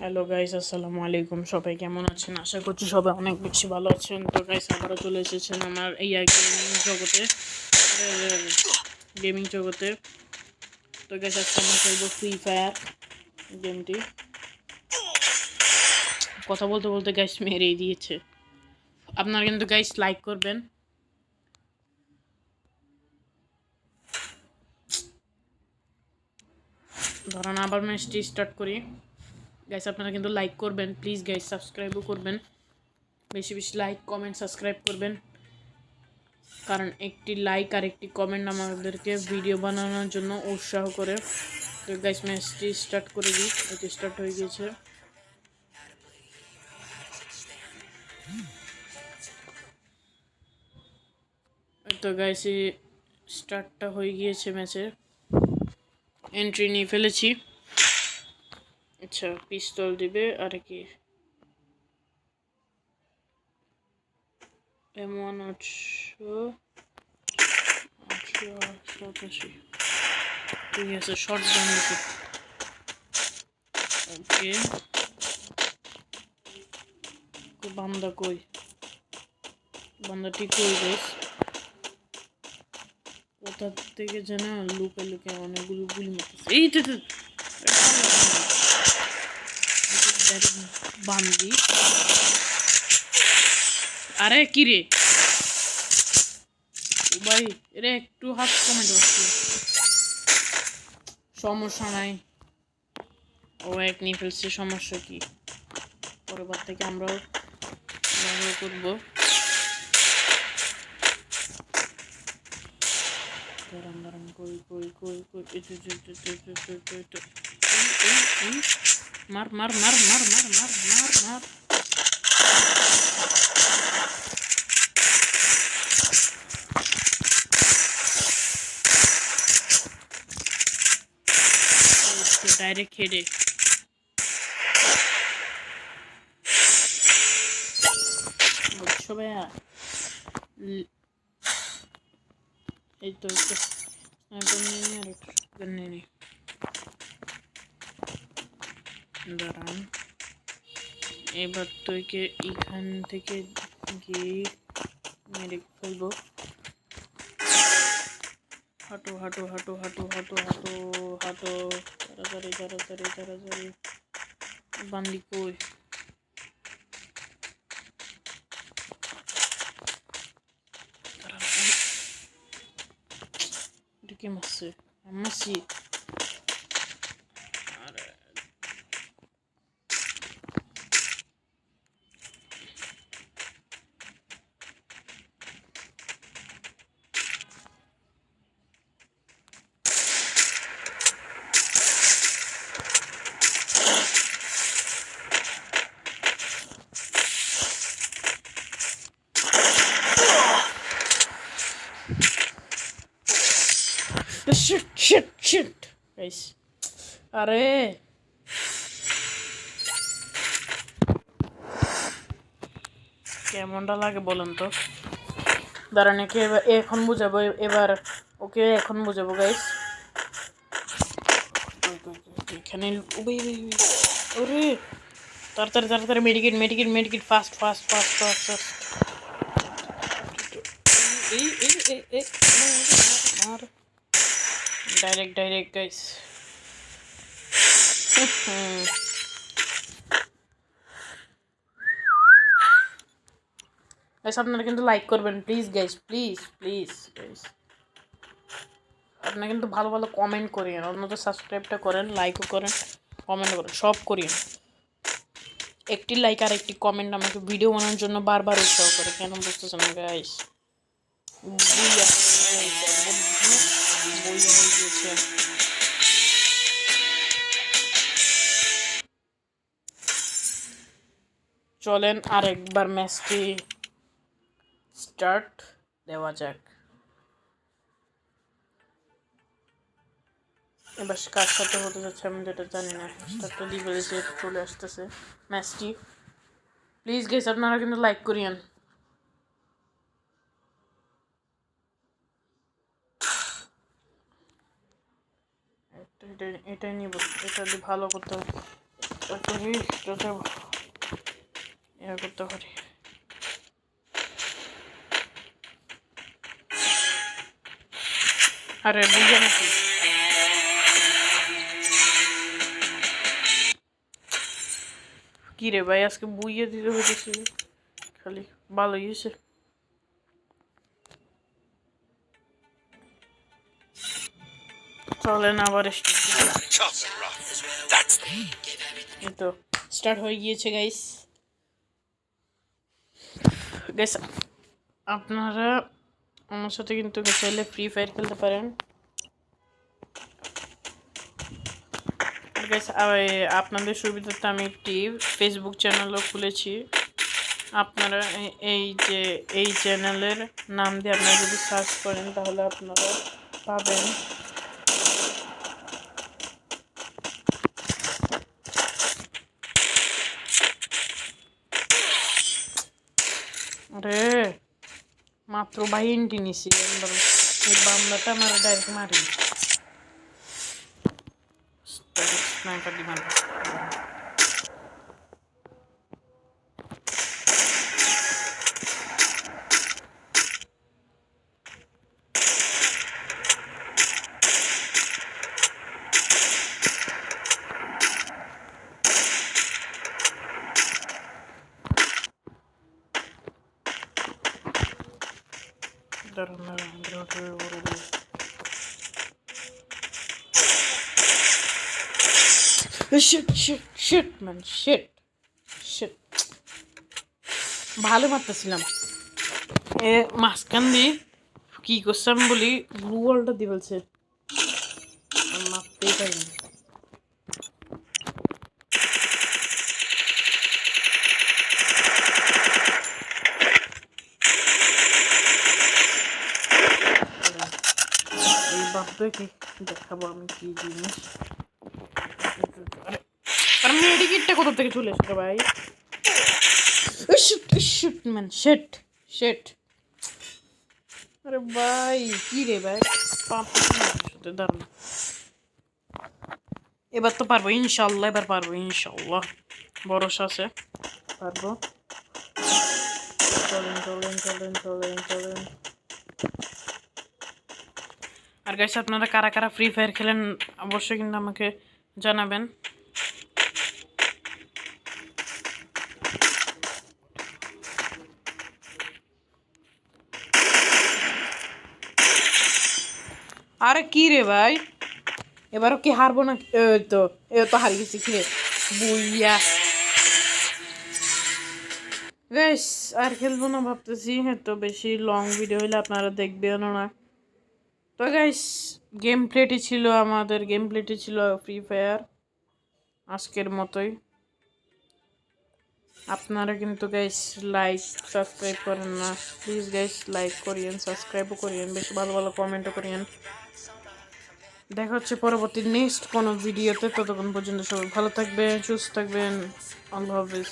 Hello guys, আসসালামু আলাইকুম। সবাই কেমন আছেন? আশা করছি সবাই অনেক বেশি ভালো আছেন। তো গাইস, আবারও চলে এসেছেন আমার এই গেমিং জগতে। তো গাইস, আজকে আমরা খেলবো ফ্রি ফায়ার গেমটি। কথা বলতে বলতে গাইস মেরেই দিয়েছে। আপনারা কিন্তু গাইস লাইক করবেন। ধরেন আবার ম্যাচটি স্টার্ট করি। গাইস, আপনারা কিন্তু লাইক করবেন প্লিজ গাইস, সাবস্ক্রাইবও করবেন। বেশি বেশি লাইক, কমেন্ট, সাবস্ক্রাইব করবেন, কারণ একটি লাইক আর একটি কমেন্ট আমাদেরকে ভিডিও বানানোর জন্য উৎসাহ করে। তো গাইস, ম্যাচটি স্টার্ট করে দিই। এটি স্টার্ট হয়ে গিয়েছে। তো গাইস, স্টার্টটা হয়ে গিয়েছে ম্যাচের। এন্ট্রি নিয়ে ফেলেছি। আচ্ছা, পিস্তল দিবে আর কি M1 887। ঠিক আছে, শর্ট গান দিচ্ছে। ওকে, বান্দা কই? বান্দাটি কই গাইস? কোথা থেকে যেন লুকে লুকে অনেকগুলো গুলি মারতেছে। এই তো বান্দি। আরে কি রে ভাই, এরে একটু হাত কমে যাচ্ছে। সমস্যা নাই, ও এক নিয়ে ফেলছে, সমস্যা কি? পরেরবার থেকে আমরাও ব্যবহার করবো। কই কই কই কই, মার মার মার মার মার মার মার মার। ডাইরেক্ট হেডে। বুঝছো ভাইয়া? এই তো দাঁড়ান, এবার তোকে এখান থেকে গিয়ে মেরে ফেলবো। হাঁটো হাঁটো হাঁটো হাঁটো হাঁটো হাঁটো হাঁটো, তাড়াতাড়ি তাড়াতাড়ি তাড়াতাড়ি। বান্দি কই? এটা কে মারছে? মারছি। Shit, shit, shit. Guys. আরে কেমনটা লাগে বলেন তো? দাঁড়ান, একে এখন বুঝাবো। এবার ওকে এখন বুঝাবো গাইস। এখানে ওরে তাড়াতাড়ি তাড়াতাড়ি মেডিকেট মেডিকেট মেডিকেট, fast fast fast fast fast. এই এই এই এই মার, ডাইরেক্ট ডাইরেক্ট গাইস। গাইস, আপনারা কিন্তু লাইক করবেন please guys, please please guys. আপনারা কিন্তু ভালো ভালো কমেন্ট করেন, অন্যদের সাবস্ক্রাইবটা করেন, লাইকও করেন, কমেন্ট করেন, সব করেন। একটি লাইক আর একটি কমেন্ট আমাকে ভিডিও বানানোর জন্য বারবার উৎসাহ করে। কেন বুঝতেছেন না গাইস? চলেন আরেকবার ম্যাচটি স্টার্ট দেওয়া যাক। এবার কার সাথে হতে যাচ্ছে আমি যেটা জানি না। স্টার্টটা দিয়ে বলেছে, চলে আসতেছে ম্যাচটি। প্লিজ গাইস, আপনারা কিন্তু লাইক করিয়েন। এটাই নিব, এটা দিয়ে ভালো করতে হবে। করতে পারি। আরে বুঝে নাকি কি রে ভাই, আজকে বুইয়ে দিতে হইতেছে খালি। ভালোই হয়েছে। চলেন আবার এই তো স্টার্ট হয়ে গিয়েছে গাইস। গাইস আপনারা আমার সাথে কিন্তু চাইলে ফ্রি ফায়ার খেলতে পারেন। গাইস আপনাদের সুবিধার্থে আমি একটি ফেসবুক চ্যানেলও খুলেছি। আপনারা এই চ্যানেলের নাম দিয়ে আপনারা যদি সার্চ করেন তাহলে আপনারা পাবেন। আরে মাত্র 20 নিছি, এই বামলাটা আমার ডাইরেক্ট মারি স্নাইপার দি মারি। ভালো মারতেছিলাম, মাঝখান দিয়ে কি করছিলাম বলি ব্লু ওয়ালটা দিয়ে বলছে মারতেই পারিনি। এই বাপটা কি দেখাবো আমি কি জিনিস। আরে মেডিকেটটা কোথা থেকে চলে এসেছে ভাই? আরে ভাই কি রে ভাই, দাঁড়ান এবার তো পারবো ইনশাল্লাহ, এবার পারবো ইনশাল্লাহ, ভরসা আছে পারবো। চলেন চলেন চলেন চলেন চলেন। আর গাইস আপনারা কারা কারা ফ্রি ফায়ার খেলেন অবশ্যই কিন্তু আমাকে জানাবেন। আরে কি রে ভাই, এবারও কি হারবো না? তো হারিয়ে গেছি কি রে বুইয়া। গাইস আর খেলবো না ভাবতেছি, তো বেশি লং ভিডিও হলে আপনারা দেখবেনও না। তো গাইস গেম প্লেটি ছিল ফ্রি ফায়ার আজকের মতোই। আপনারা কিন্তু গাইস লাইক সাবস্ক্রাইব করেন না, প্লিজ গাইস লাইক করিয়েন, সাবস্ক্রাইবও করিয়েন, বেশি ভালো ভালো কমেন্টও করিয়েন। দেখা হচ্ছে পরবর্তী নেক্সট কোনো ভিডিওতে, ততক্ষণ পর্যন্ত সবাই ভালো থাকবেন, সুস্থ থাকবেন, আল্লাহ হাফিজ।